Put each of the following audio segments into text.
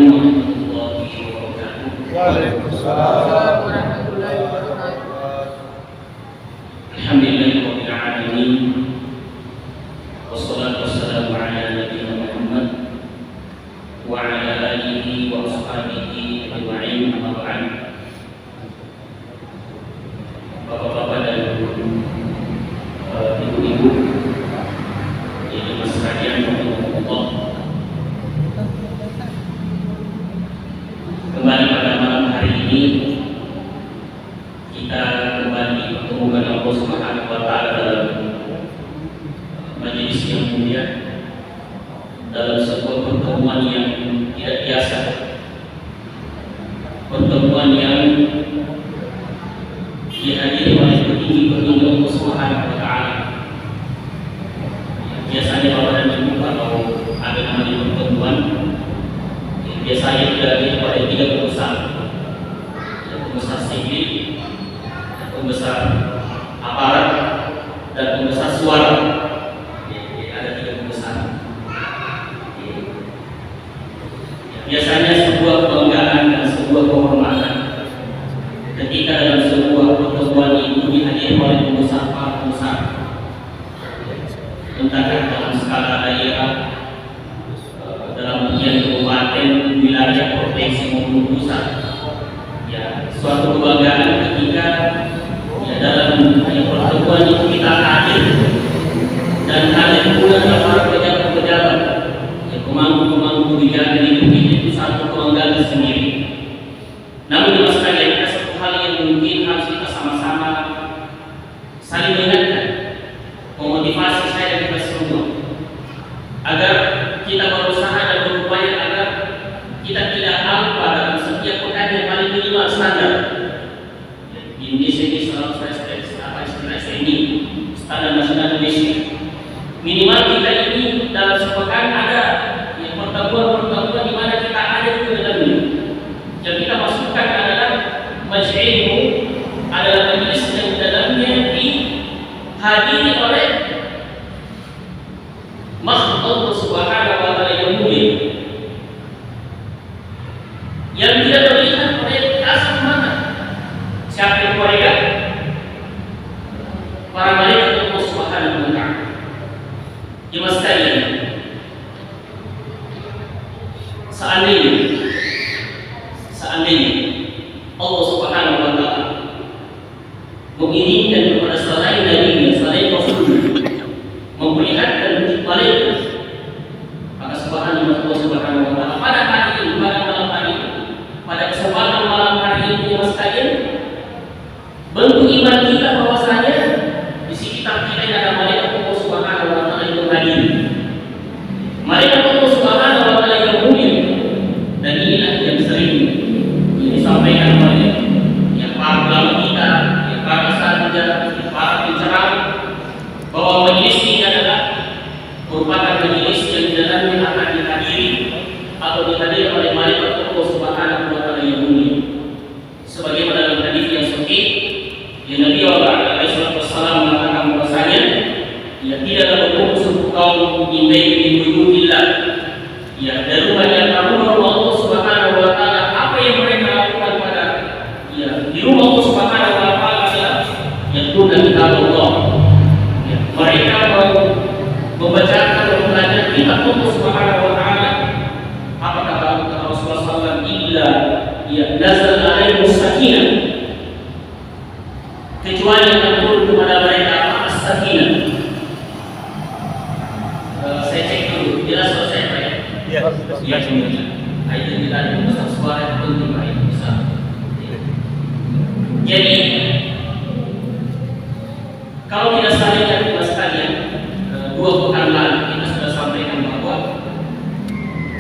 warahmatullahi wabarakatuh. Waalaikumsalam warahmatullahi wabarakatuh. Alhamdulillahirabbil alamin. Wassalatu wassalamu ala nabiyyina Muhammad wa ala alihi wa ashabihi ajma'in, amma ba'd. Bapak-bapak dan ibu-ibu yang sekalian, Allah, kembali pada malam hari ini kita kembali bertemukan Allah Subhanahu wa taala dalam majelis yang mulia, dalam sebuah pertemuan yang tidak biasa, pertemuan yang dihadiri oleh petinggi-petinggi Allah Subhanahu wa taala. Biasanya Bapak dan Ibu kalau ada namanya pertemuan, biasanya dihadiri oleh tiga pembesar, pembesar sipil, pembesar aparat, dan pembesar suara. Ada tiga pembesar. Biasanya sebuah kebanggaan dan sebuah kehormatan ketika dalam sebuah pertemuan itu dihadiri oleh pembesar, entah dalam skala daerah, dalam bagian kabupaten, wilayah, provinsi maupun pusat. Ya, suatu kebanggaan ketika dalam pertemuan itu kita hadir, dan hadir pula para pejabat-pejabat, pemangku-pemangku kebijakan di negeri, itu satu kebanggaan sendiri. Namun di masa kali ada satu hal yang mungkin harus kita sama-sama saling mengingatkan, memotivasi saya dan kita semua, agar kita berusaha dan berupaya agar kita tidak lupa dalam setiap pekan yang paling minimal standar. Di Indonesia ini selalu ini standar nasional Indonesia. Minimal kita ini dalam sepekan ada pertemuan di mana kita ada di dalamnya. Yang kita masukkan adalah majli'ilmu, adalah majelis yang di dalamnya dihadiri oleh makhluk Allah Subhanahu wa taala yang mulia, yang tidak terlihat oleh kasat mata. Siapa yang mereka? Para malaikat Allah Subhanahu wa taala. Jemaah sekalian, seandainya Allah Subhanahu wa taala mengirimkan kepada selain Nabi, selain Rasul, memperlihatkan wujud malaikat, maka subhanallah Allah Subhanahu wa taala pada hari ini, pada malam hari ini, pada kesempatan malam hari ini, jemaah sekalian, bentuk iman kita bahwasanya di sekitar kita ada malaikat Allah Subhanahu wa taala yang hadir. Malaikat Allah Subhanahu wa taala yang mulia, dan inilah yang sering disampaikan oleh para ulama kita, para sarjana, para penceramah, bahwa majelis ini adalah merupakan majelis yang di dalamnya akan dihadiri atau dihadiri oleh malaikat Allah Subhanahu wa taala yang mulia. Sebagaimana dalam hadis yang sahih, yang Nabi alaihi wasallam mengatakan bahwasanya tidaklah berkumpul suatu kaum di buyutillah, dari rumahnya rumah Allah Subhanahu wa taala. Apa yang mereka lakukan pada di rumah Allah Subhanahu wa taala adalah yatluna kitab Allah. Mereka membacakan dan belajar kitab Allah Subhanahu wa taala. Apa kata Rasulullah SAW? Illa nazal alaihimus sakinah, kecuali yang turun kepada mereka as-sakinah. Saya cek dulu, jelas selesai Pak ya? Iya. Iya, itu kita ada besar suara yang penting Pak, itu bisa. Jadi kalau tidak salah ingat sekalian, 2 pekan lalu kita sudah sampaikan bahwa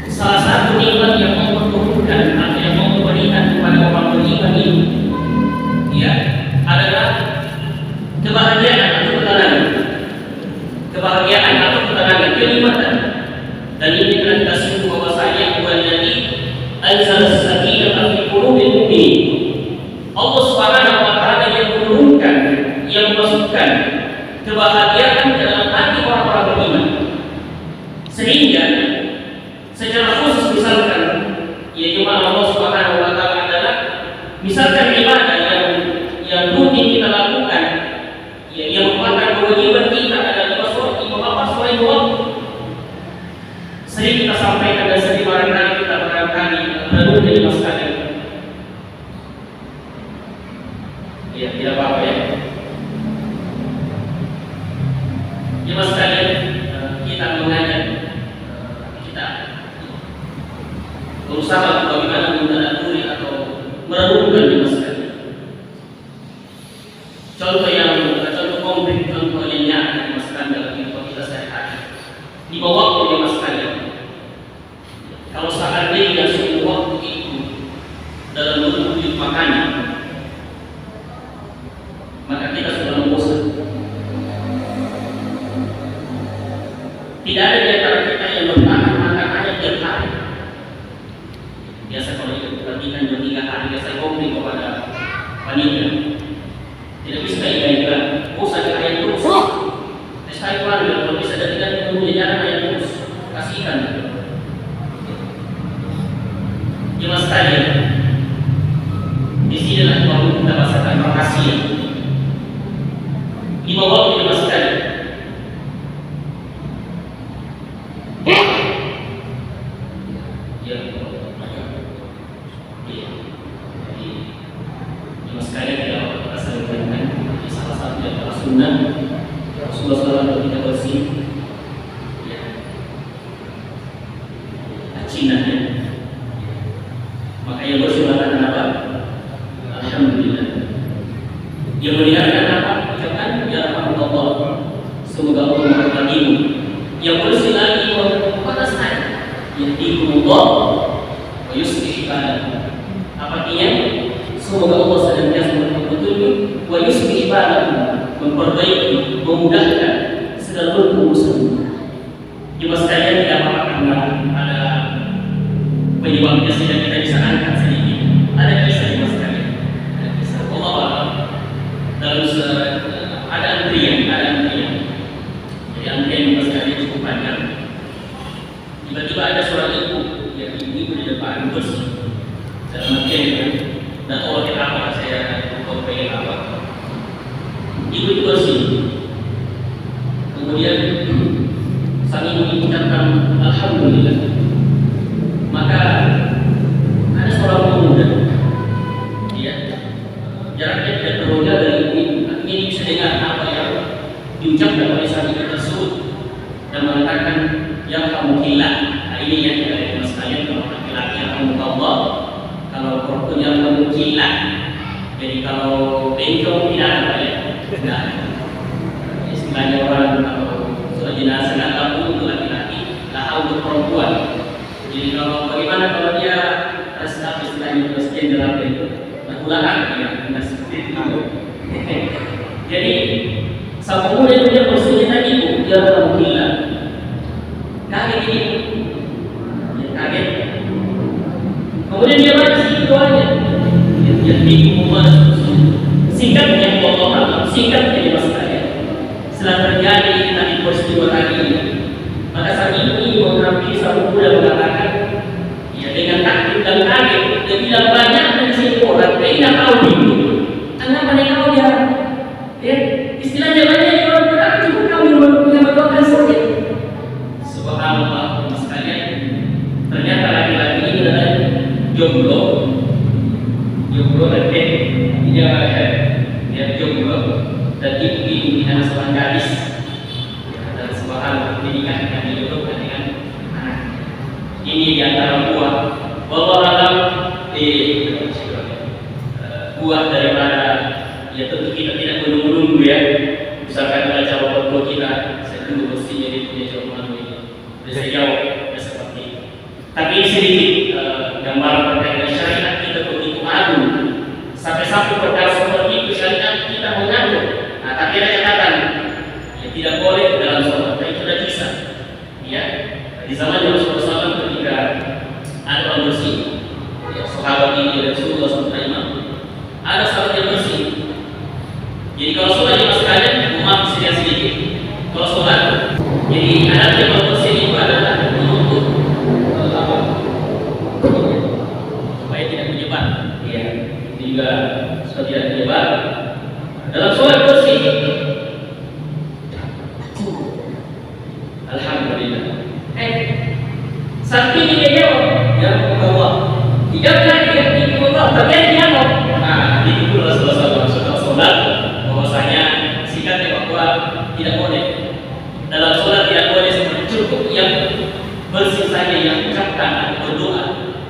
salah satu nikmat yang Allah turunkan atau yang Allah berikan kepada orang beriman ini, adalah kebahagiaan atau ketenangan, kenikmatan. Dan ini telah kita sebut bahwasanya walladzi anzala as-sakinata fi qulubil mu'minin. Allah Subhanahu wa taala yang menurunkan, yang memasukkan kebahagiaan dalam hati orang-orang beriman. Sehingga secara khusus misalkan sering kita sampaikan dan sering barangkali kita renung dari mas kalian. Ya, tidak apa-apa ya. Ya mas kalian, kita mengajak, kita berusaha bagaimana mengadili atau merenungkan di mas kalian. Contoh konkret, contoh yang nyata mas kalian dalam kehidupan kita sehari-hari. Di bawah waktu mas kalian. Kalau seandainya semua waktu itu dalam bentuk makanan, maka kita sudah bosan. Tidak ada di antara kita yang bertahan makan hanya tiap hari. Biasa kalau kita perhatikan 2-3 hari, biasa komplain kepada panitia. Tidak bisa ikan bosan di ayam terus. Saya keluarga kalau bisa jadikan punya jalan ayam terus, kasih ikan. Jelas sekali. Di sinilah kalau kita rasakan makasih. Di bawah jelas sekali. Jelas sekali kita rasa dengan salah satu yang sunnah Rasulullah SAW tidak bersih. Cinanya. Maka yang bersih mengatakan apa? Alhamdulillah. Yang melihatkan apa? Ucapan ya Rahmatullah. Semoga Allah memberkatimu. Yang bersih lagi kepada saya. Yahdikumullah wa yuslih balakum. Apa artinya? Semoga Allah senantiasa memperbaiki wa yuslih balakum, memperbaiki, memudahkan segala bentuk urusan. Jemaah sekalian, tidak apa-apa karena ada penyebabnya sehingga kita bisa angkat sedikit. Ada kisah jemaah sekalian. Ada kisah. Allah dalam ada antrian. Jadi antrian jemaah sekalian cukup panjang. Tiba-tiba ada seorang ibu di depan bersih. Dalam artian dan Allah kita apa saya pengen apa. Ibu itu bersih. Kemudian sang ibu mengucapkan Alhamdulillah. Maka ada seorang pemuda, dia jaraknya tidak terlalu jauh dari ibu. Artinya dia bisa dengar apa yang diucapkan oleh sang ibu tersebut dan mengatakan yang kamu hilang. Nah, ini yang dari mas kalian, kalau laki-laki yang kamu Allah, kalau perempuan yang kamu hilang. Jadi kalau bengkok tidak ada ya. Nah, istilahnya orang kalau sudah jenazah nggak tahu untuk laki-laki, lah untuk perempuan. Jadi kalau bagaimana kalau dia resep istilahnya sekian dalam itu, ulangan ya, tidak seperti itu. Jadi sang pemuda itu dia bersihnya tadi ibu, dia kamu hilang. Kaget ini, kaget. Kemudian dia baca doanya, dia bingung singkatnya Allah, singkatnya di masa kalian. Setelah terjadi tadi peristiwa tadi ini, maka sang ibu ini menghampiri sang pemuda mengatakan, ya dengan takut dan kaget, dia bilang banyak dari sini orang, dia tidak tahu ini. Anak mereka tahu dia, ya istilahnya banyak orang berkata cuma kami mendoakan saja. Subhanallah, mas kalian, ternyata laki-laki ini adalah jomblo dan dia jomblo dan ibu dengan seorang gadis dan subhanallah dinikahkan dijodohkan dengan anak. Ini diantara buah wallahualam buah daripada ya tentu kita tidak menunggu ya. Misalkan baca waktu kita saya tunggu bersih jadi punya jawaban ini. Saya jawab ya seperti itu. Tapi sedikit gambaran terkait dengan syariat kita begitu agung. Sampai-sampai perkara seperti itu syariat kita mengatur. Nah, tapi ada catatan, ya tidak boleh dalam sholat. Nah, itu ada kisah. Ya, di zaman Rasulullah SAW ketika ada orang bersih, ya, sahabat ini Rasulullah SAW ada sahabat yang bersih. Jadi kalau sholat di masjid kalian, maaf sedikit. Kalau sholat, jadi ada yang bersih itu adalah untuk apa? Supaya tidak menyebar. Ya. Juga seperti tidak menyebar dalam sholat bersih. Alhamdulillah. Saking dia jawab, ya Allah. Dijawab lagi, ya Allah. Tapi dia mau. Nah, itu Rasulullah setelah sholat, bahwasanya sikapnya bahwa tidak boleh dalam sholat tidak boleh cukup yang bersih saja yang ucapkan atau berdoa.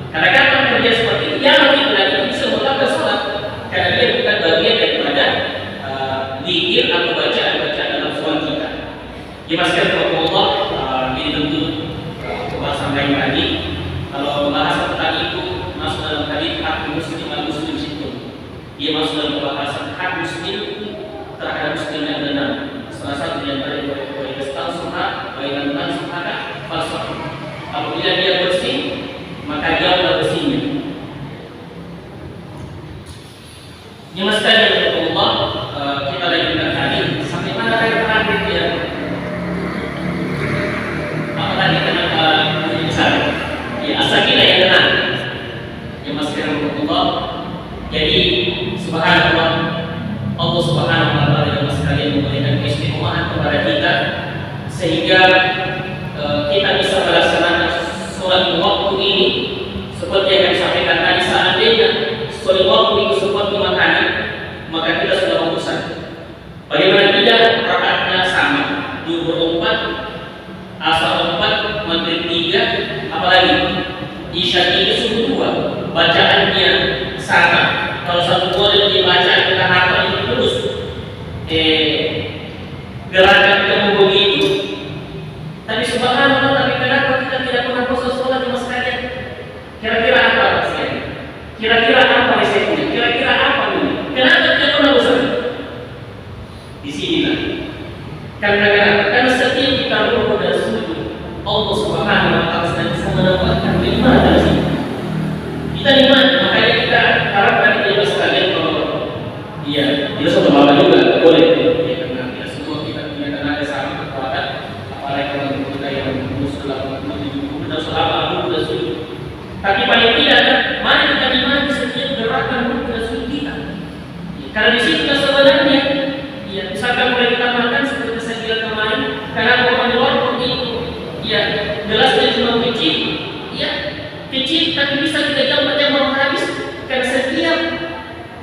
Karena kan kerja seperti itu, yang lebih lagi bisa menambah sholat, karena dia bukan bagian daripada zikir atau bacaan dalam sholat kita. Dimasukkan kepada Allah, ini tentu sampai tadi kalau pembahasan tentang itu masuk dalam hadis hak muslim al-muslim situ. Dia masuk dalam pembahasan hak muslim terhadap muslim yang benar. Salah satu yang tadi boleh kestal sunnah, baik tentang sunnah falsafah. Apabila dia bersih, maka jauhlah bersihnya. Nyemaskan yang Allah, kita lanjutkan tadi sampai mana kali terakhir dia. Apalagi kenapa besar? Ya asal kita yang tenang. Nyemaskan Allah. Jadi subhanallah, Allah subhanahu wa ta'ala yang sekalian memberikan keistimewaan kepada kita sehingga kita bisa melaksanakan sholat waktu ini seperti yang kami sampaikan tadi. Seandainya sholat waktu itu seperti makanan, maka kita sudah memesan. Bagaimana tidak rakaatnya sama, zuhur 4, asar 4, maghrib 3, apalagi isya 3 subuh 2, bacaannya sama. Kalau satu boleh dibaca kita hafal itu terus. Gerakan kamu begitu. Tapi subhanallah, tapi kenapa kita tidak pernah puasa sholat sama sekalian? Kira-kira apa sekali? Kira-kira apa resepnya? Kira-kira apa ini? Kenapa tidak pernah puasa? Di sinilah. Karena setiap kita rukuk dan sujud, Allah subhanahu wa ta'ala sedang bisa menambahkan nikmat dari sini. Kita nikmat, makanya kita harapkan kita sekalian kalau dia sudah lama juga boleh. Tapi paling tidak, mari kita nikmati setiap gerakan rukun dan sujud kita. Karena di situ sebenarnya, ya misalkan mulai kita makan seperti saya bilang kemarin, karena orang luar itu, ya gelasnya cuma kecil, ya kecil, tapi bisa kita jawab yang habis. Karena setiap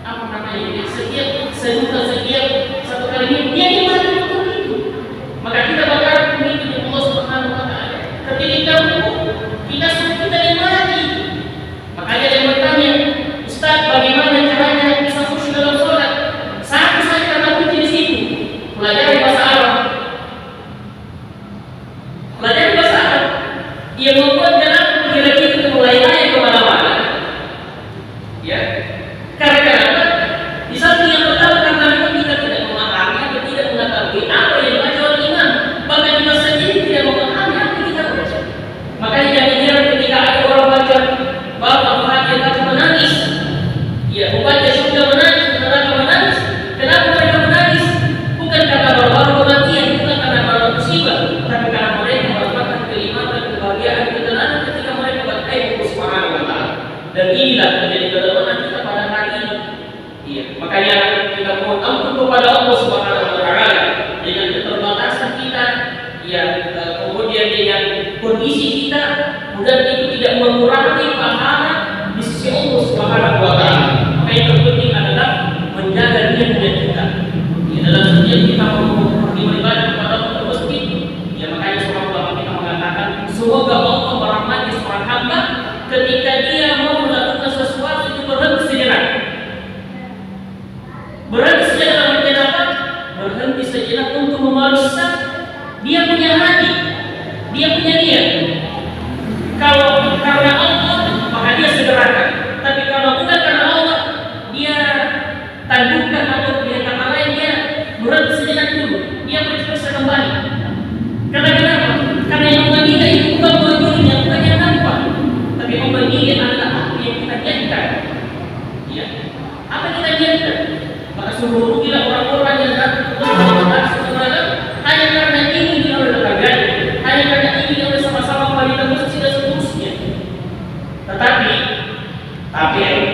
apa namanya, setiap sejuta, setiap satu kali ini, dia nikmati rukun itu. Maka kita bakal mengikuti Allah Subhanahu wa Ta'ala. Ketika kita nikmati. Makanya yang bertanya, Ustaz, bagaimana caranya bisa khusyuk dalam sholat? Satu saja kata kunci di situ, pelajari bahasa Arab. Pelajari bahasa Arab. Ia membuat jalan kira kita mulai naik kemana-mana. Ya, karena kenapa? Di samping yang pertama karena kita tidak memahami atau tidak mengetahui apa yang dibaca oleh imam. Bahkan kita sendiri tidak memahami apa yang kita baca. Makanya jangan heran ketika ada orang baca Bapak Fatihah baca menangis. Ya, membaca surga menangis, neraka menangis. Kenapa mereka menangis? Bukan karena baru kematian, bukan karena baru musibah, tapi karena mereka mendapatkan kenikmatan, kebahagiaan, ketenangan ketika mereka berkait Allah Subhanahu wa Ta'ala. Dan inilah menjadi ketenangan kita pada hari ini. Iya, makanya kita mohon ampun kepada Allah Subhanahu wa Ta'ala dengan keterbatasan kita, ya, kemudian dengan kondisi kita, mudah itu tidak mengurangi pahala di sisi Allah Subhanahu wa Ta'ala. Maka yang terpenting adalah menjaga niat kita. Ya, dalam setiap kita beribadah kepada Allah masjid, ya makanya seorang ulama kita mengatakan, semoga Allah merahmati seorang hamba ketika dia mau melakukan sesuatu itu berhenti sejenak. Berhenti sejenak artinya apa? Berhenti sejenak untuk memeriksa dia punya hati, dia punya niat. Kalau karena Allah, maka dia segerakan. Tapi kalau bukan karena Allah, dia tangguhkan atau dia kata lain, dia berhenti sejenak dulu. Dia berproses kembali. Karena kenapa? Karena yang mengingat itu bukan menunjuknya, bukan yang nampak. Tapi yang mengingat adalah apa yang kita niatkan. Ya, apa yang kita niatkan? Maka seluruh kita orang-orang yang datang hanya karena ingin dia oleh tetangganya, hanya karena ingin oleh sama-sama wanita masjid dan seterusnya. Tetapi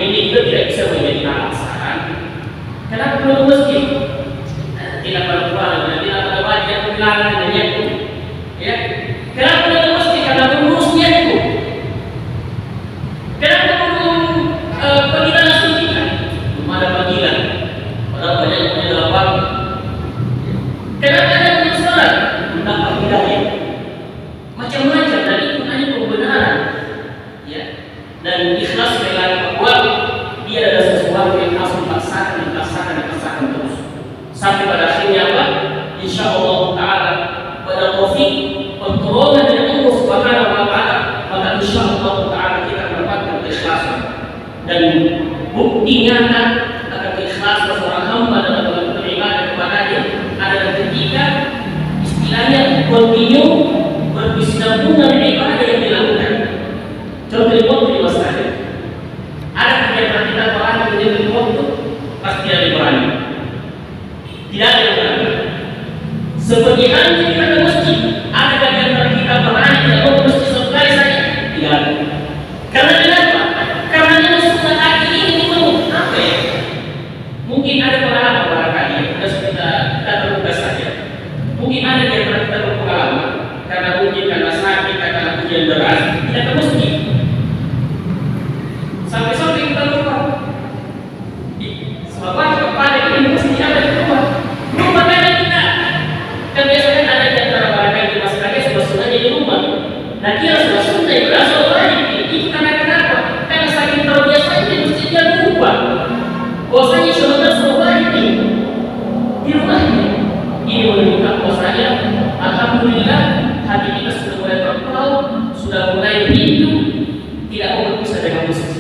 ini juga tidak bisa menjadi alasan. Kenapa perlu masjid? Tidak pada keluarga, tidak pada wajah, kehilangan dan niatku. Ya, kenapa perlu masjid? Karena mengurus niatku. insyaallah taala pada taufik pertolongan dari Allah Subhanahu wa taala, maka insyaallah taala kita mendapatkan keikhlasan dan bukti nyata akan keikhlasan seorang hamba dalam beribadah kepadanya adalah ketika istilahnya continue berkesinambungan ibadah yang dilakukan. Contoh di masalah ada kegiatan kita berani menjadi waktu pasti ada berani, tidak ada yang berani. Seperti halnya kita ke masjid, ada kegiatan kita berani kalau masjid selesai saja tidak ada. Karena kenapa? Karena yang sudah hari ini penuh apa ya? Mungkin ada pengalaman barangkali kita terbuka saja. Mungkin ada yang pernah kita berpengalaman karena mungkin karena sakit, karena hujan deras tidak ke masjid. Sampai-sampai kita lupa. Sebabnya kepada ini mesti ada di rumah. Lupakannya kita. Kan biasanya ada di antara barangkali di masyarakat sebenarnya di rumah. Nah dia sudah sungai berasal lagi. Itu karena kenapa? Karena saking terbiasa ini mesti dia lupa. Bahwasanya sebenarnya semua ini di rumahnya. Ini menunjukkan bahwasanya alhamdulillah hati kita sudah mulai terpaut, sudah mulai rindu, tidak mau berpisah dengan musik.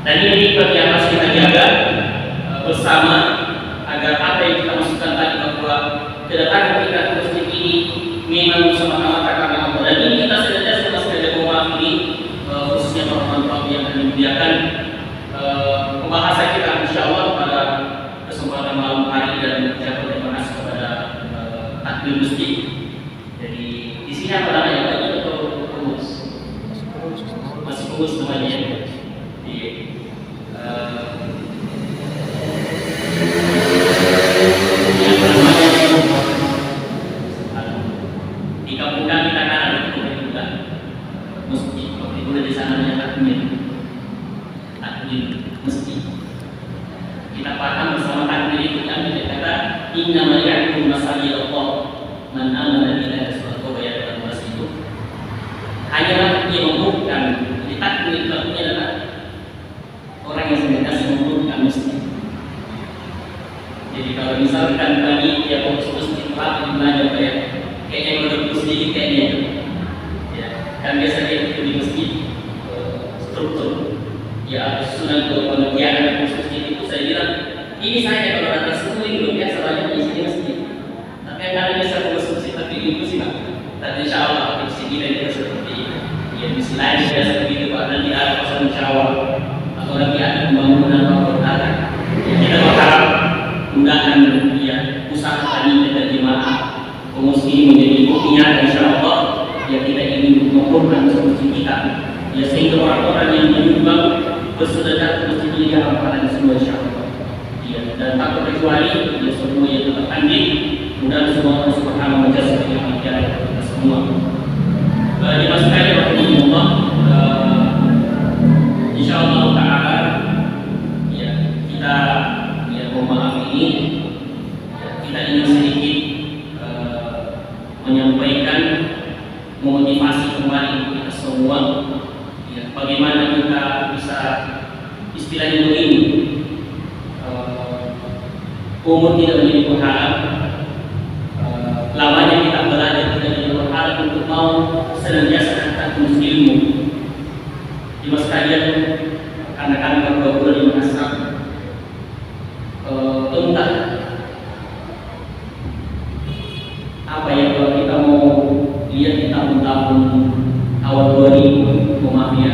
Dan ini yang harus kita jaga bersama agar apa yang kita maksudkan tadi bahwa kedatangan kita ke masjid ini memang semata-mata karena Allah. Dan ini kita sudah sengaja mewakili khususnya teman-teman yang akan menyediakan pembahasan kita insyaallah pada kesempatan malam hari dan ucapkan terima kasih kepada takmir masjid. Jadi di sini apa namanya lagi atau pengurus? Masih pengurus namanya ya. Di kampung kami kita kan ada juga masjid, itu di sana ada takmir masjid. Kita paham bersama takmir itu kami kata inna ma ya'budu masajid Allah man amana billahi wa bayar dan masjid. Hanyalah yang membutuhkan di takmir itu adalah orang yang senantiasa membutuhkan masjid. Jadi kalau misalkan kami ya fokus masjid telah belajar kayak yang menurut sedikit kayaknya ya kan biasanya itu di masjid struktur ya sunan pengertian masjid itu saya bilang ini saya kalau datang semua itu biasa banyak di sini masjid. Tapi kalau biasa fokus masjid tapi itu sih pak. Dan insyaallah di sini kita seperti ya di sini biasa begitu pak. Nanti ada pasal insyaallah atau lagi ada pembangunan apa kita berharap mudahan ya usaha kami dan jemaah pengurus ini menjadi buktinya insyaallah ya kita ingin mengumpulkan masjid kita ya sehingga orang-orang yang menyumbang bersedekah ke masjid ini harapan semua insyaallah ya dan tak terkecuali ya semua yang tertanding mudah semua Allah Subhanahu wa taala yang menjaga kita semua. Di masa kali Allah insyaallah taala ya kita ya mohon maaf ini ya, kita ingin sedikit menyampaikan memotivasi kembali kita semua ya, bagaimana kita bisa istilahnya begini umur tidak menjadi penghalang lamanya kita belajar tidak menjadi penghalang untuk mau senantiasa mencari ilmu di masa kalian karena kami berdua di masa entah apa ya kalau kita mau lihat di tahun-tahun awal 2000 maaf ya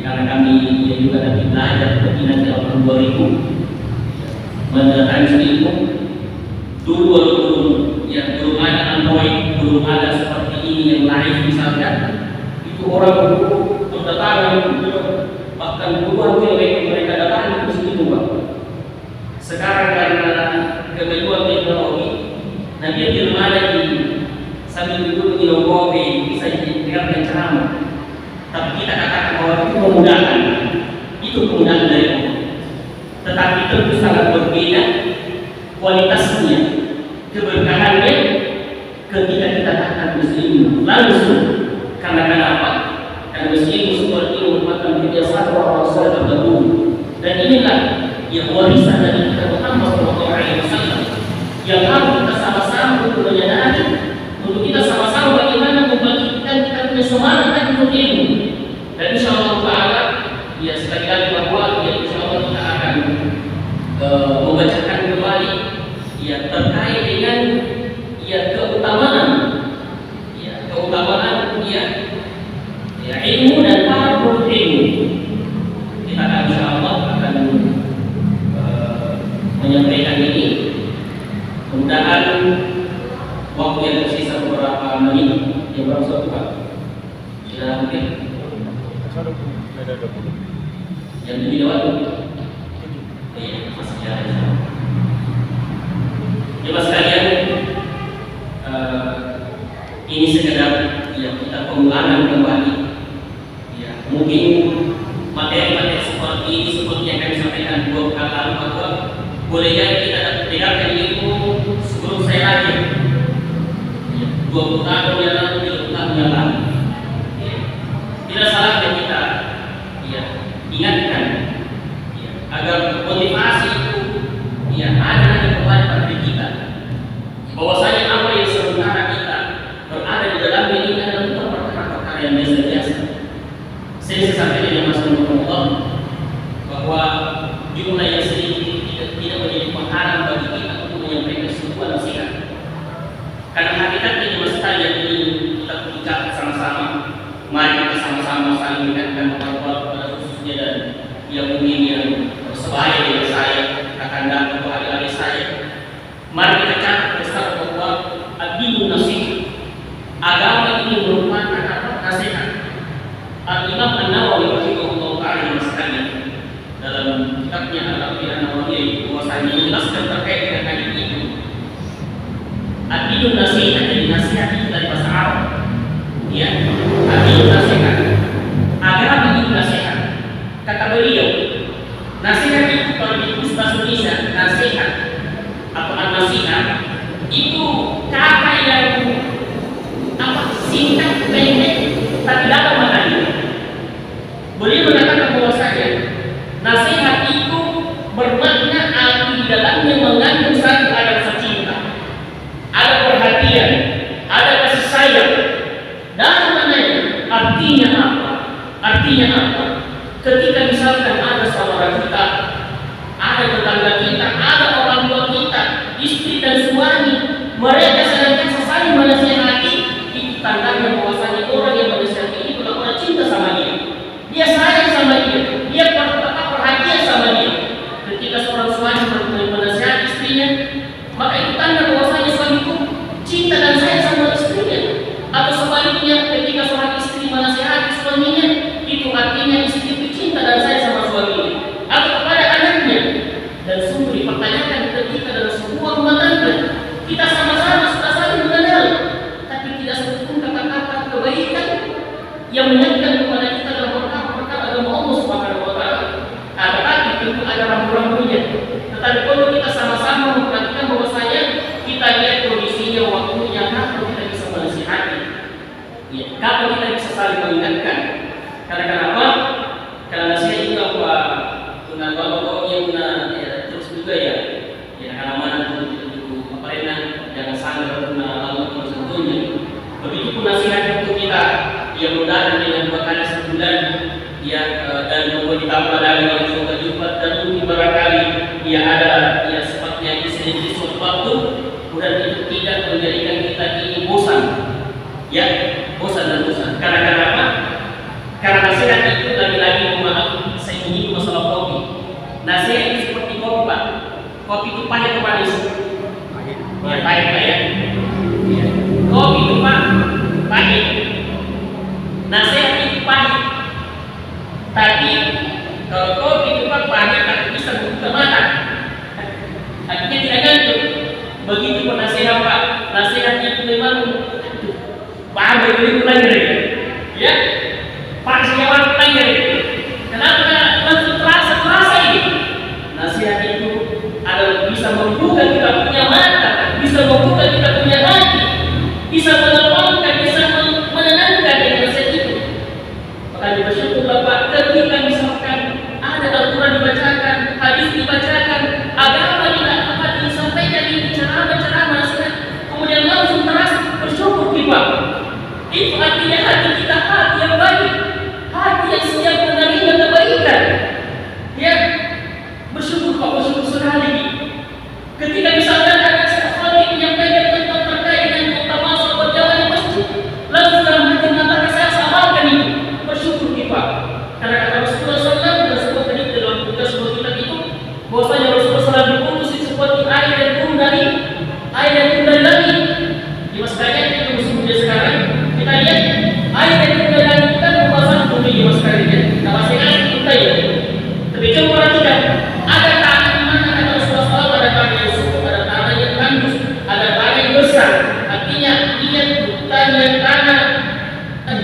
karena kami ya juga nanti belajar nanti tahun 2000 mendatangi ilmu dulu ya belum ada Android belum ada seperti ini yang live misalkan itu orang berdatangan bahkan puluhan kilometer mereka datang ke situ Pak. Sekarang karena kemajuan teknologi nah dia di rumah lagi sambil duduk minum kopi bisa dengarkan ceramah tapi kita katakan bahwa itu kemudahan dari Allah tetapi tentu sangat berbeda kualitasnya keberkahannya ketika kita katakan muslim langsung karena kenapa? Karena muslim seperti merupakan kebiasaan orang soleh terdahulu dan inilah yang warisan dari kita Muhammad SAW yang harus kita sama-sama untuk menyadari, untuk kita sama-sama bagaimana membangkitkan kita punya semangat untuk ilmu. Dan insyaallah taala ya sekali lagi bahwa ya insyaallah kita akan membacakan kembali ya terkait dengan ya keutamaan ya ilmu dan para penuntut ilmu. Kita akan insyaallah akan menyampaikan ini. Mudah-mudahan waktu yang tersisa beberapa menit yang baru satu Pak. Sudah mungkin jam 7 lewat. Iya, masih ada. Jemaah sekalian, ini sekedar ya kita pengulangan kembali. Ya, mungkin materi-materi seperti ini seperti yang kami sampaikan dua pekan lalu bahwa boleh jadi kita dengarkan ilmu sebelum saya lahir. Ya, 20 tahun yang lalu, 30 tahun yang lalu. Ya, tidak salahnya kita ya ingatkan ya, agar motivasi itu ya ada kembali pada diri kita. Bahwasanya apa yang sementara kita berada di dalam ini adalah untuk perkara-perkara yang biasa-biasa. Saya sampaikan dengan Mas Allah bahwa jumlah yang sedikit tidak menjadi penghalang bagi kita untuk menyampaikan sebuah nasihat. Karena hakikatnya di masa yang ini kita ucap sama-sama. Mari kita sama-sama saling mengingatkan kepada khususnya dan yang mungkin yang sebaya dengan saya akan datang ke adik-adik saya. Mari kita catat besar bahwa ad-dinu nasihat. Agama ini merupakan nasihat. Al-Imam An-Nawawi rahimahullah ta'ala sekalian dalam kitabnya Al-Aqidiyah An-Nawawiyah bahwasanya menjelaskan terkait dengan hadis itu. Ad-dinu nasihat, jadi nasihat itu dari bahasa Arab. Ya, ad-dinu nasihat. Agama itu nasihat. Kata beliau, nasihat itu kalau di bahasa Indonesia nasihat atau an-nasihat itu kata yang singkat, pendek, tapi dalam maknanya. Beliau mengatakan bahwasanya nasihat itu bermakna arti di dalamnya mengandung satu ada rasa cinta, ada perhatian, ada kasih sayang. Dalam maknanya artinya apa? Artinya apa? Ketika misalkan ada saudara kita, ada tetangga kita, ada orang tua kita, istri dan suami, mereka senantiasa saling menasihati, itu tandanya bahwasanya orang yang menasihati ini benar-benar cinta sama dia. Dia sayang sama dia perhatian sama dia. Ketika seorang suami menasihati istrinya, maka itu tanda bahwasanya suami itu cinta dan sayang sama istrinya. Atau sebaliknya, ketika seorang istri menasihati suaminya, itu artinya istri itu cinta dan sayang sama suaminya. Atau kepada anaknya. Dan sungguh dipertanyakan ketika dalam sebuah rumah tangga kita sama-sama sudah saling mengenal, tapi tidak satupun kata-kata kebaikan yang mengingatkan kepada kita dalam perkara agama Allah Subhanahu wa taala. Tetapi tentu ada rambu-rambunya. Tetapi kalau kita sama-sama memperhatikan bahwasanya kita lihat kondisinya, waktunya, kapan kita bisa menasihati. Ya, kapan kita bisa saling mengingatkan. Karena kenapa? Karena nasihat itu apa? Guna bapak-bapaknya guna ya, terus juga ya karena mana itu apa jangan sanggar guna Allah tentunya. Begitu pun nasihat untuk kita yang mudah dengan 2 kali sebulan ya dan kemudian ditambah dari yang sudah jumpa dan mungkin barangkali ya ada ya seperti yang disini suatu waktu kemudian itu tidak menjadikan kita ini bosan ya bosan dan bosan. Karena kenapa? Karena nasihat itu lagi-lagi maaf saya menyinggung masalah kopi. Nasihat itu seperti kopi Pak. Kopi itu pahit atau manis? Ya pahit Pak ya. Kopi itu Pak pahit. Nasihat itu pahit. Tapi kalau kopi itu Pak pahit tapi bisa membuka mata. Artinya tidak gantung. Begitu pun nasihat Pak. Nasihat itu memang paham begitu lagi ya. Pak sejawab lagi. Kenapa langsung terasa ini? Nasihat itu adalah bisa membuka kita punya mata, bisa membuka kita punya hati, bisa menenangkan, bisa menenangkan dengan nasihat itu. Maka bersyukur Bapak ketika misalkan ada Al-Quran dibacakan, hadis dibacakan, agama disampaikan, dicerahkan artinya hati kita hati yang baik, hati yang siap menerima kebaikan. Ya, bersyukur sekali. Ketika misalkan ada sesuatu yang menyampaikan tentang terkait dengan keutamaan salat berjamaah di masjid, lalu dalam hati mengatakan saya amalkan itu, bersyukur kita. Karena kata Rasulullah SAW dan sebuah hadis dalam sebuah kitab itu, bahwasanya Rasulullah SAW diutus seperti air yang turun dari langit. Di masanya kita musim sekarang kita lihat air yang turun dari langit kita berkuasa bumi di masanya. Kita masih kan kita ya. Tapi coba perhatikan, ada tanah di mana kata Rasulullah SAW, ada tanah yang subur, ada tanah yang tandus, ada tanah yang besar. Artinya niat bukan yang tanah.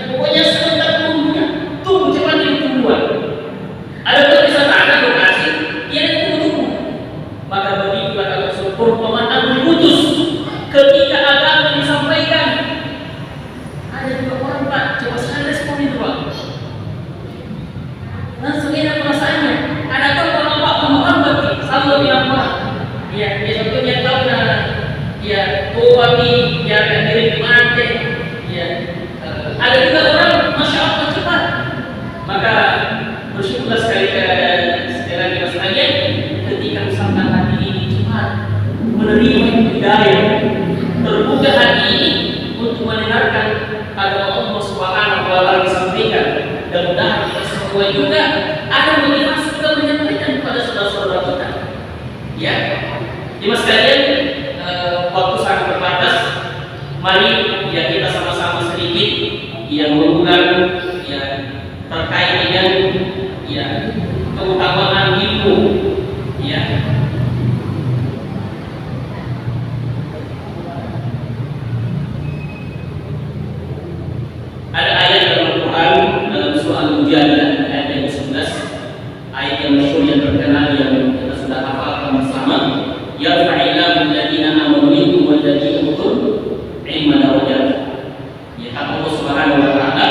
Pokoknya sebentar tumbuh cepat jadi tumbuhan. Ada bisa tanah lokasi, dia tumbuh. Maka begitulah kalau perumpamaan Nabi diutus ketika agama disampaikan. Ada juga orang Pak, coba sekali respon itu Pak. Langsung enak perasaannya. Adakah orang Pak menghambat selalu bilang Pak? Ya, contohnya tahu ya, tapi ya akan diri mati. Ya, ada juga orang masya Allah cepat. Maka bersyukurlah sekali lagi mas kalian ketika misalkan hati ini cepat menerima hidayah, terbuka hati ini untuk mendengarkan agama Allah Subhanahu wa taala disampaikan. Dan mudah-mudahan kita semua juga ada motivasi kita menyampaikan kepada saudara-saudara kita. Ya, mas kalian, waktu sangat terbatas. Mari ya kita sama-sama sedikit yang mengulang ya terkait dengan ya keutamaan ilmu. Ya, ada ayat dalam Al-Quran dalam surah Al-Mujadilah ayat yang ke-11, ayat yang masyhur yang terkenal yang kita sudah hafalkan bersama. Yarfa'illahu alladziina aamanu minkum walladziina utul ilma darajat. Ya, kata Allah Subhanahu wa taala,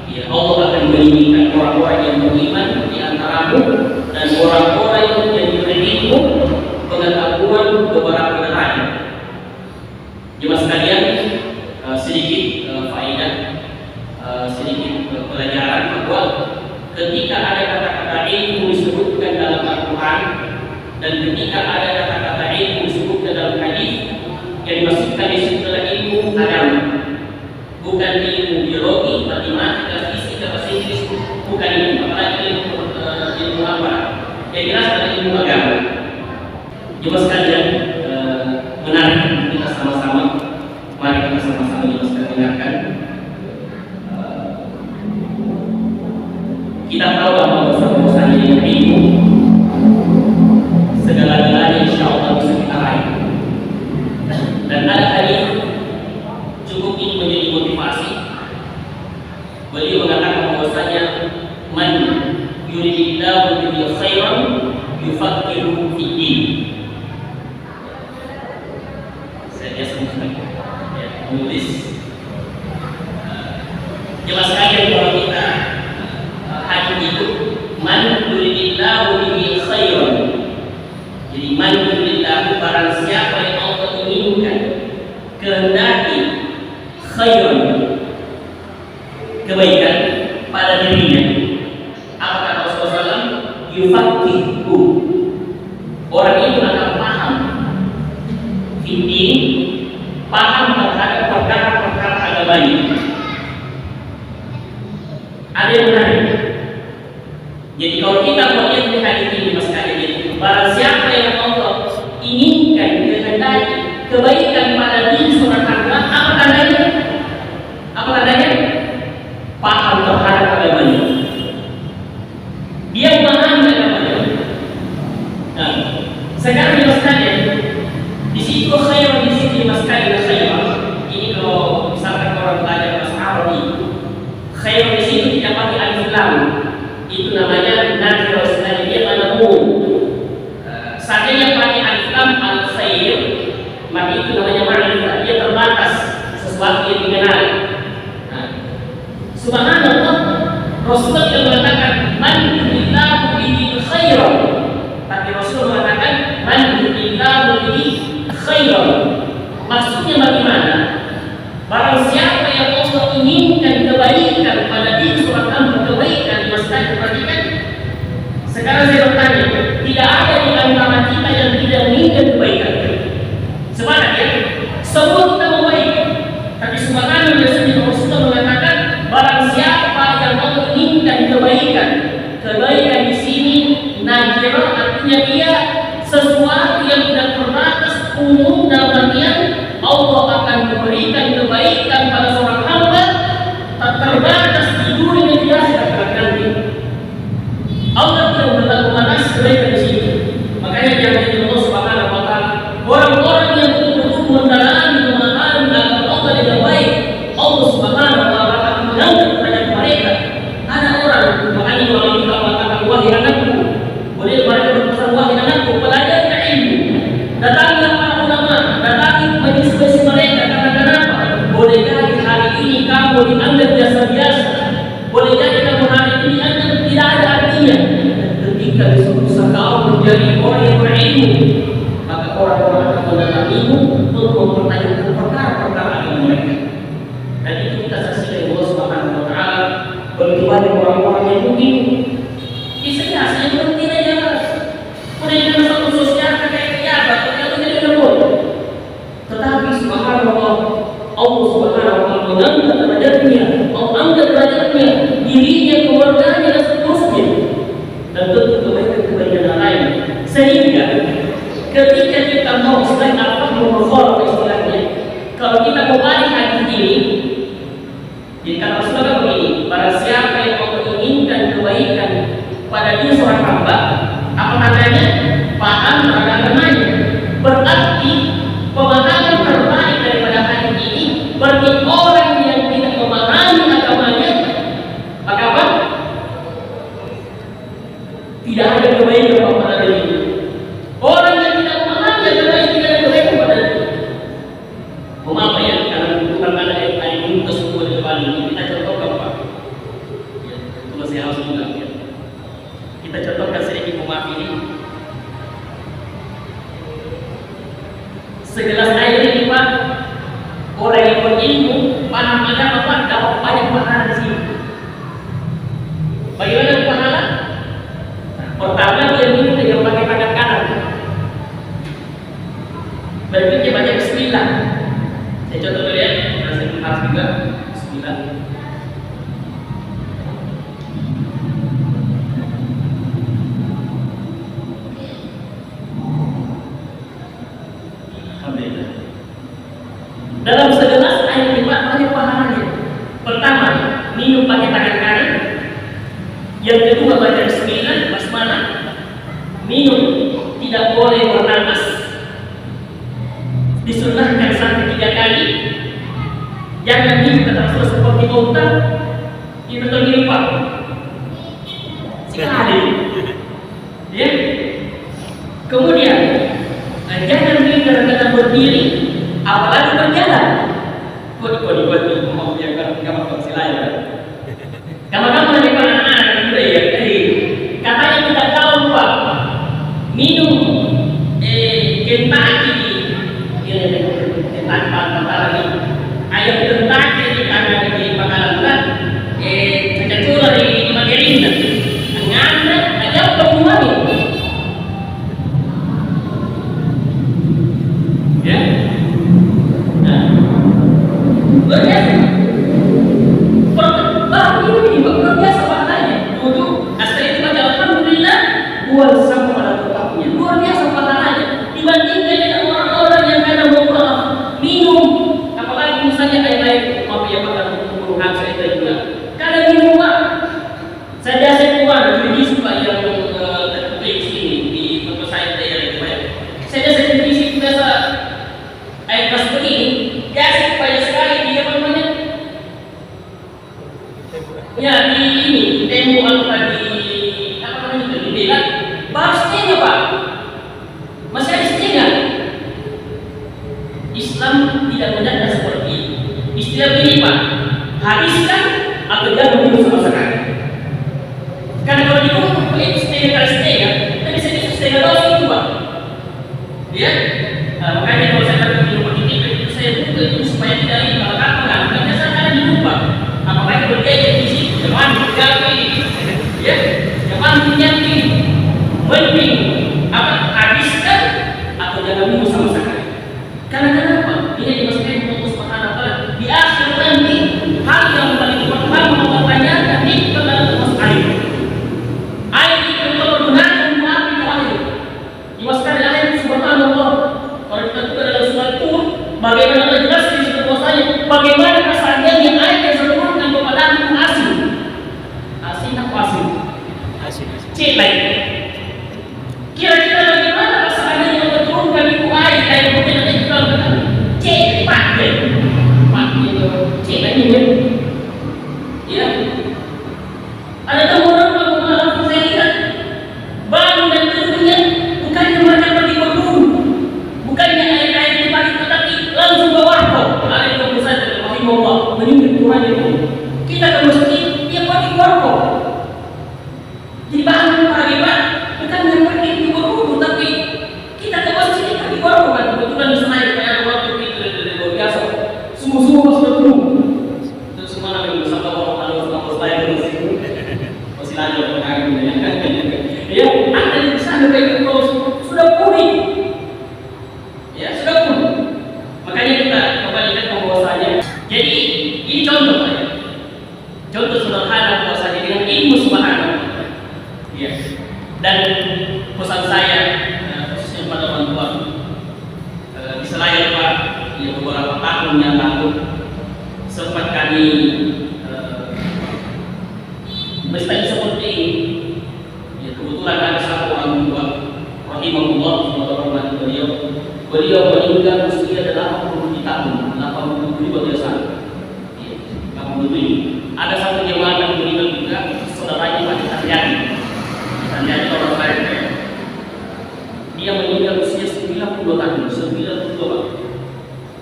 ya Allah akan meninggikan orang-orang yang beriman di antaramu dan orang-orang yang diberi ilmu pengetahuan beberapa derajat. Jemaah sekalian, sedikit faedah, sedikit pelajaran bahwa ketika ada kata-kata ilmu disebutkan dalam Al-Quran dan ketika ada kata-kata ilmu disebutkan dalam hadis, yang dimaksudkan di situ adalah ilmu agama, bukan ilmu biologi, matematika, fisika, bahasa Inggris, bukan ilmu, apalagi ilmu apa? Yang jelas adalah ilmu agama. Jemaah sekalian, menarik kita sama-sama, mari kita sama-sama dengarkan. Kita tahu bahwa dosa-dosa yang ilmu segala-galanya insya Allah bisa kita raih. Dan ada hadis cukup ini menjadi motivasi. Beliau mengatakan bahwasanya man yuridillahu bihi khairan yufaqihuhu fid din. Saya biasa menulis. Jelas sekali kalau kita hadis itu man yuridillahu bihi khairan. Jadi man yuridillahu barang siapa yang Allah inginkan, kehendaki khairan, kebaikan pada dirinya. Apa kata Rasulullah SAW? Yufaqihu, orang itu akan paham fiddin, paham terhadap perkara-perkara agama ini. Ada yang menarik. Jadi kalau kita melihat di hadis ini mas kalian, barang siapa yang Allah inginkan, kehendaki kebaikan pada diri seorang hamba, apa tandanya? Apa tandanya? Paham terhadap agamanya. Dia memahami agamanya. Nah, sekarang mas kalian, di situ khairan, di sini mas kalian khairan. Ini kalau misalkan orang belajar bahasa Arabi, khairan di situ tidak pakai alif lam. Itu namanya nakirah, dia manamun. Seandainya pakai alif lam al khair, maka itu namanya ma'rifah, dia terbatas, sesuatu yang dikenal. Nah, subhanallah, Rasulullah tidak mengatakan man yuridillahu bihi khairan, tapi Rasulullah mengatakan man yuridillahu bihi khairan. Maksudnya bagaimana? Barang siapa yang Allah ingin artinya dia sesuatu yang tidak terbatas umum, dalam artian Allah akan memberikan kebaikan pada seorang hamba tak terbatas di dunia dan di akhirat nanti. Allah tidak berlaku manas kebaikan di sini. Makanya jangan Allah Subhanahu wa taala orang-orang yang betul-betul mendalami memahami agama Allah dengan baik, Allah Subhanahu wa taala akan mengangkat derajat mereka. Ada orang makanya kalau kita mengatakan wahai anakku, boleh mereka berpesan wahai anakku, pelajari ilmu, datangi para ulama, datangi majelis mereka. Katakan apa? Boleh jadi hari ini kamu dianggap biasa-biasa, boleh jadi kamu hari ini dianggap tidak ada artinya. Ketika bisa kau menjadi orang yang berilmu, maka orang-orang akan mendatangimu untuk mempertanyakan perkara-perkara agama mereka. Dan itu kita saksikan Allah Subhanahu wa taala begitu banyak orang-orang yang mungkin isinya hanya berhenti aja mas. Kemudian satu sosial kayak apa? Ternyata tidak boleh. Tetapi subhanallah, Allah Subhanahu wa taala mengangkat derajatnya, Allah angkat derajatnya, dirinya, keluarganya dan seterusnya. Dan tentu kebaikan-kebaikan yang lain. Sehingga ketika kita mau selain al-fahmu wal istilahnya, kalau kita kembali hadis ini, jika Rasulullah begini, barang siapa yang menginginkan kebaikan pada dia seorang hamba, apa katanya? Paham terhadap agamanya. Berarti pemahaman terbaik daripada hadis ini bagi orang yang tidak memahami agamanya, maka apa? Tidak ada kebaikan pada diri. Orang yang tidak memahami agamanya tidak ada kebaikan pada diri. Maaf ya, karena bukan ada ayat ini tersebut di depan ini, kita contohkan Pak. Ya, itu saya harus juga. Ya. Kita contohkan sedikit maaf ini. Segelas air ini Pak, orang yang berilmu, paham agama Pak, dapat banyak pahala di sini. Bagaimana pahala? Pertama dia minum dengan pakai tangan kanan. Berikutnya baca bismillah. Saya contoh dulu ya, saya harus juga bismillah. Alhamdulillah. Dalam segelas air ini Pak, banyak pahalanya. Pertama, minum pakai tangan kanan. Yang kedua baca bismillah, basmalah. Minum tidak boleh bernapas. Disunahkan sampai 3 kali. Jangan minum kata Rasul seperti unta. Itu tergini Pak. Sekali. Ya. Kemudian jangan minum dalam keadaan berdiri, apalagi berjalan. Kode mau yang kamu silakan. Kamu lebih anak-anak muda ya, katanya tidak tahu Pak, minum Kentucky lagi ayam Kentucky di tangan di Pangkalan, kecacura di Magerinda, nganda ada pertemuan ya, nah, berbiasa. Luar biasa pahalanya. Duduk, setelah itu baca alhamdulillah, buat sama pada tetapnya. Luar biasa pahalanya. Dibandingkan dengan orang-orang yang kadang mau minum, apalagi misalnya air maaf ya Pak, bukan saya juga. Kadang minum Pak, saya keluar jadi suka yang di sini di tempat saya itu ya. Saya di sini biasa air keras begini, biasa banyak sekali dia namanya. Ya di ini temu apa di apa namanya itu di Bela baru setengah Pak, masih ada setengah. Islam tidak mengajar seperti itu. Istilah ini Pak, habiskan atau jangan minum sama sekali. Karena kalau dikumpul itu setengah kali setengah, kita bisa minum setengah dosis itu Pak. Ya, makanya kalau saya dapat minum ini itu saya buka itu supaya tidak ini kalau kan karena saya kadang dilupa. Apalagi bergaya di sini. Jangan bergapi, ya, jangan menyakiti, mending apa habiskan atau jangan minum sama sekali. Karena kenapa? Ini dimasukkan Allah Subhanahu wa taala di akhir nanti hal yang paling pertama mempertanyakan itu adalah termasuk air. Air itu kalau gunakan untuk api itu air. C lagi. Kira-kira bagaimana seandainya Allah turunkan itu air mungkin ada juga C Pak itu C lagi ya. Ada orang mengalami saya lihat bangun dan turunnya bukannya mereka pergi berburu, bukannya air dipakai tetapi langsung bawa kok. Ada yang besar dari Allah menyumbang Tuhan itu. Kita ke masjid dia pakai warkop. Jadi bangun pagi Pak, bukan yang pergi berburu tapi kita ke masjid kita pakai warkop kan. Kebetulan di sana kayak waktu itu luar biasa. Semua sudah penuh. Terus semua nabi bersama orang lain masih lanjut mengaku ya. Ada di sana kayak itu sudah pulih. Ya sudah pulih. Makanya kita kembalikan ke bahwasanya. Jadi ini contoh ya. Contoh sederhana bahwasanya dengan ilmu subhanahu. Ya. Dan pesan saya khususnya pada orang-orang di Selayar Pak, ya beberapa tahun yang lalu sempat kami mesti seperti ini. Ya, kebetulan ada satu orang tua, rahimahullah, semoga rahmat beliau. Beliau meninggal usia 80 tahun, 80 biasa. Ya, 80. Ada satu jemaah yang meninggal juga, saudaranya Pak Sanjani. Sanjani orang lain. Dia meninggal usia 92 tahun, 92.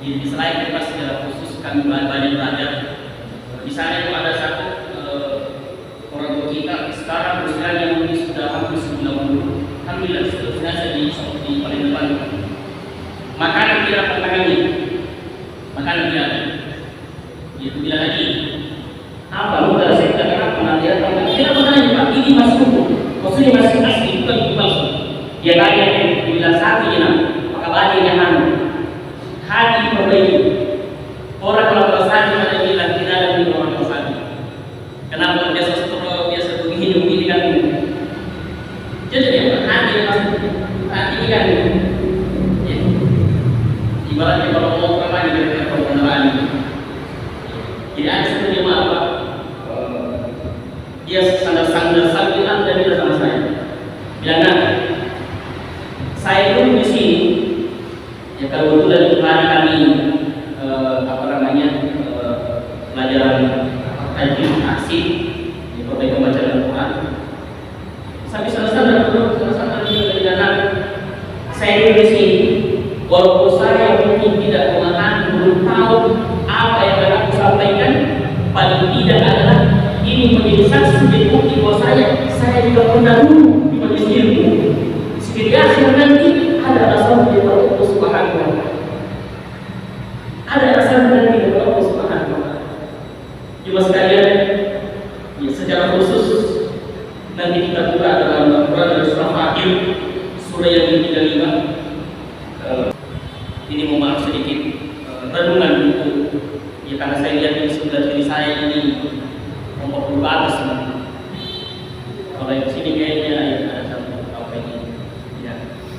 Di selain kita secara khusus kami banyak belajar. Di sana itu ada satu orang tua kita sekarang usianya mungkin sudah hampir 90. Alhamdulillah sudah di paling depan. Makanan tidak pertangannya, makanan tidak ada. Itu tidak lagi. Apa mudah saya katakan pengajian tidak pertanyaan Pak, ini masih utuh, maksudnya masih asli bukan palsu. Dia tanya bila hatinya, maka badannya hati perbaiki. Orang kalau bersaji pada bilang tidak ada di orang bersaji. Kenapa biasa begini kan? Jadi dia hati ini kan. Ya. Ibaratnya kalau mau kemana dari kendaraan ini. Jadi ada satu jemaah Pak. Dia sandal bilang dan dia sama saya. Bilang saya dulu di sini. Ya kalau kebetulan hari kami pelajaran haji aksi di perbaikan bacaan Al-Quran. Sampai selesai dari dana saya di sini. Walaupun saya mungkin tidak memahami, belum tahu apa yang akan aku sampaikan, paling tidak adalah ini menjadi saksi dan bukti bahwa saya juga pendahulu di majelis ilmu. Di akhir nanti ada asal dari Allah Subhanahu wa Ta'ala. Ada asal dari Allah Subhanahu wa Ta'ala. Cuma sekalian, ya secara khusus nanti kita buka dalam Al-Quran dari surah Fatir, surah yang ke-35. Ini mau maaf sedikit renungan buku. Ya karena saya lihat ini sebelah kiri saya ini nomor 40 atas. Kalau yang sini kayaknya ya ada satu apa ini. Ya.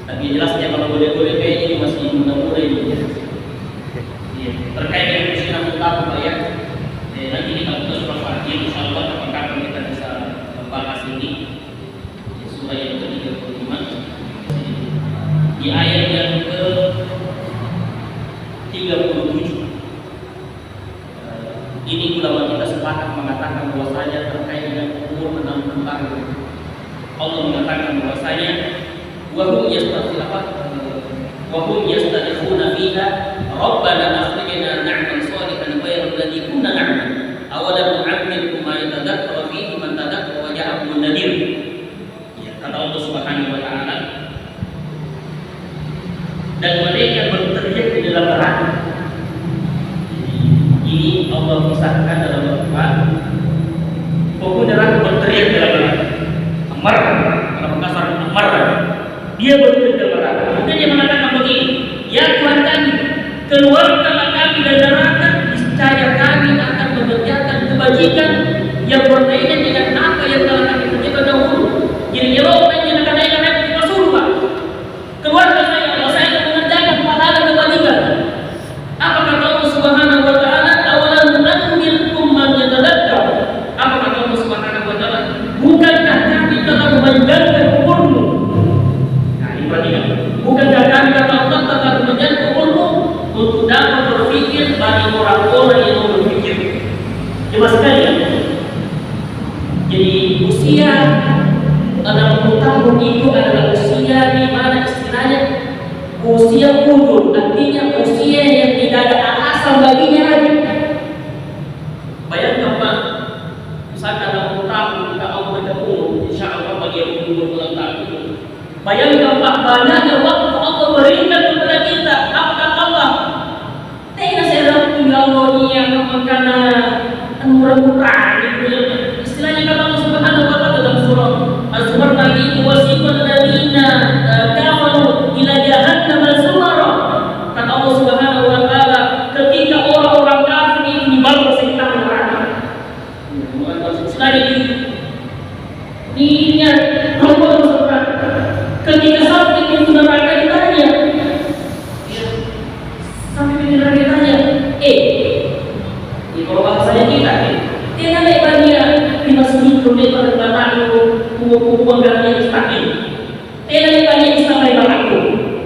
Tapi jelasnya kalau boleh kayaknya ini masih muda-muda ini. Ya. Terkait dengan istilah utama Pak ya. Nanti ini kalau kita surah Fatir, insyaallah kapan kita bisa membahas ini. Surah yang ke-35 di ayat yang ke-37. Ini ulama kita sepakat mengatakan bahwasanya terkait dengan umur 60 tahun. Allah mengatakan bahwasanya wahum yastadifuna fiha rabbana akhrijna na'mal shalihan ghayra alladhi kunna na'mal awalam nu'ammirkum ma yatadhakkaru fihi man tadhakkara wa ja'akum an-nadhir. Ya, kata Allah Subhanahu wa Ta'ala, dan mereka berteriak di dalam neraka. Ini Allah kisahkan dalam Al-Quran. Pokok neraka berteriak di dalam neraka. Amar, kalau kasar amar. Dia berteriak di dalam neraka. Kemudian dia mengatakan begini, ya Tuhan kami, keluarkanlah kami dari neraka, niscaya kami akan mengerjakan kebajikan yang berkaitan dengan apa yang telah kami kerjakan dahulu. Jadi yang akan naik di surga. Keluarkan saya akan mengerjakan pahala kebajikan. Apa kata Allah Subhanahu wa Ta'ala? Awalam nu'ammirkum man yatadakkar. Apa kata Allah Subhanahu wa Ta'ala? Bukankah kami telah Jadi usia 60 tahun itu adalah usia di mana istilahnya usia udul, artinya usia yang tidak ada alasan baginya lagi. Bayangkan Pak, misalkan 60 tahun kita mau bertemu, insya Allah bagi yang umur ulang tahun itu. Bayangkan Pak, banyaknya waktu Allah berikan kepada kita. Apa kata Allah? Tidak saya tinggal yang makana murah-murah gitu. Istilahnya kata Allah Subhanahu wa taala dalam surah Az-Zumar tadi, wasifat ladina kafaru ila jahannam al-zumara. Kata Allah Subhanahu wa taala, ketika orang-orang kafir itu dibawa sekitar neraka. Istilahnya dirinya rombongan surga. Ketika sampai pintu neraka ditanya, sampai pintu neraka ditanya, kalau bahasanya kita, dia ada ibaratnya 5 kilometer dari belakangku, hubungan garanya mustaqim. Dia ada ibaratnya Islam dari belakangku.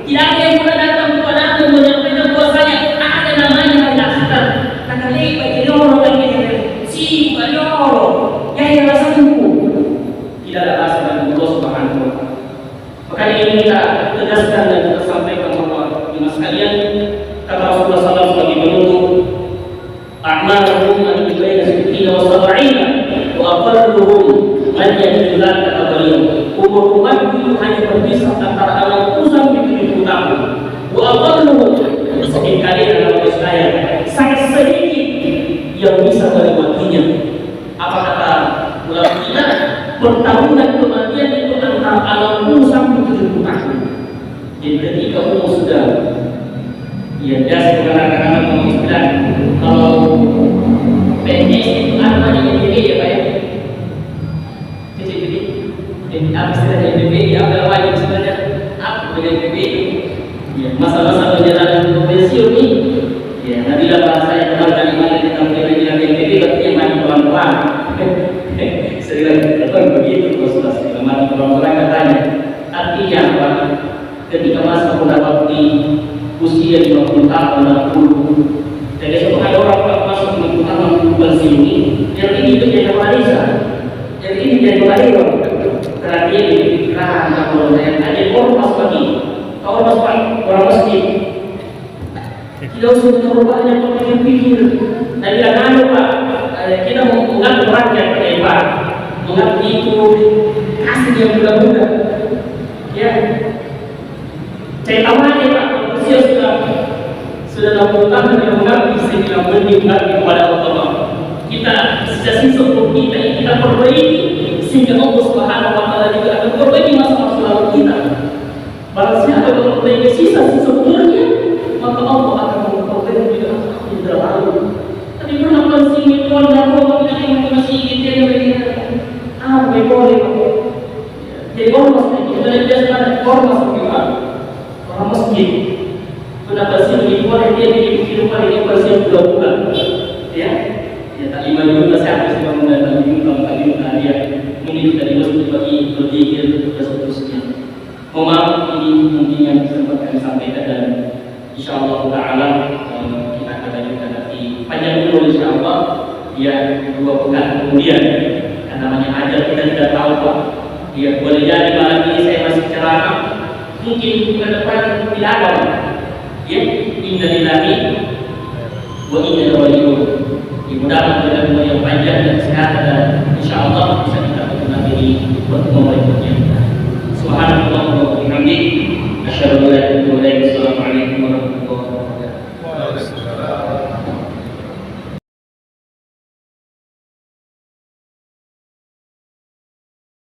Tidak ada yang pernah datang kepada aku menyampaikan bahwasanya ada namanya hari akhirat. Kata dia bagi orang yang si bagi orang yang rasa tunggu. Tidak ada rasa dan Allah Subhanahu wa taala. Makanya ini kita tegaskan dan kita sampaikan bahwa jemaah sekalian, kata Rasulullah SAW sebagai penutup, a'maluhum an baina 60 wa 70 wa aqalluhum man yajidullah, kata beliau, umur umat itu hanya berpisah antara 60 sampai 70 tahun. Wa aqalluhum, seringkali dalam saya sangat sedikit yang bisa melewatinya. Apa kata ulama kita? Pertahunan kematian itu antara 60 sampai 70 tahun. Jadi ketika umur sudah biasa kadang-kadang mengistilah kalau PNS itu namanya NDP ya Pak ya. Jadi apa istilahnya NDP? Apa wajib sebenarnya? Apa dengan NDP itu? Ya, masa-masa perjalanan untuk pensiun ini. Ya, nabilah bahasa yang kenalkan dimana kita mulai menjelang NDP berarti yang mati pelan-pelan. Sering lagi begitu Rasulullah SAW mati pelan-pelan katanya. Artinya apa? Ketika masa mendapati usia 50 tahun 60. Jadi sebab ada orang masuk 50 tahun 60 pensiun ini, yang ini itu jadi warisan, yang ini jadi warisan. Karena dia dipikiran kalau yang ada ormas bagi, ormas orang masjid. Tidak usah terlalu banyak pikir. Dan jangan lupa kita menganggap rakyat hebat, menganggap itu kasih yang mudah-mudah. Ya, saya tahu aja Pak. Usia sudah 60 tahun yang mengabdi sehingga mengabdi kepada Allah. Kita sejak sebelum kita perbaiki sehingga Allah Subhanahu wa taala juga akan perbaiki masa-masa lalu kita. Barang siapa yang memperbaiki sisa-sisa umurnya, maka Allah akan memperbaiki juga yang lalu. Tapi kenapa sih Tuhan dan Allah kita masih ingin dia begini? Boleh. Jadi ormas ini kita jelaskan ormas bagaimana? Orang masjid. Kenapa sih begitu boleh dia di kehidupan ini bersih bulan-bulan, ya? Ya tak 5 juga siapa sih yang mendatang juga bagi dia mungkin dari masjid bagi berzikir dan seterusnya. Mohon ini mungkin yang sempat kami sampaikan dan insyaallah taala kita akan lanjutkan nanti panjang dulu insyaallah ya 2 pekan kemudian. Karena namanya ajar kita tidak tahu Pak. Ya boleh jadi malam ini saya masih ceramah, mungkin ke depan tidak ada. Ya, inna lillahi wa inna ilaihi raji'un. Mudah-mudahan kita umur yang panjang dan sehat dan insyaallah bisa kita bertemu lagi di pertemuan berikutnya. Subhanallah.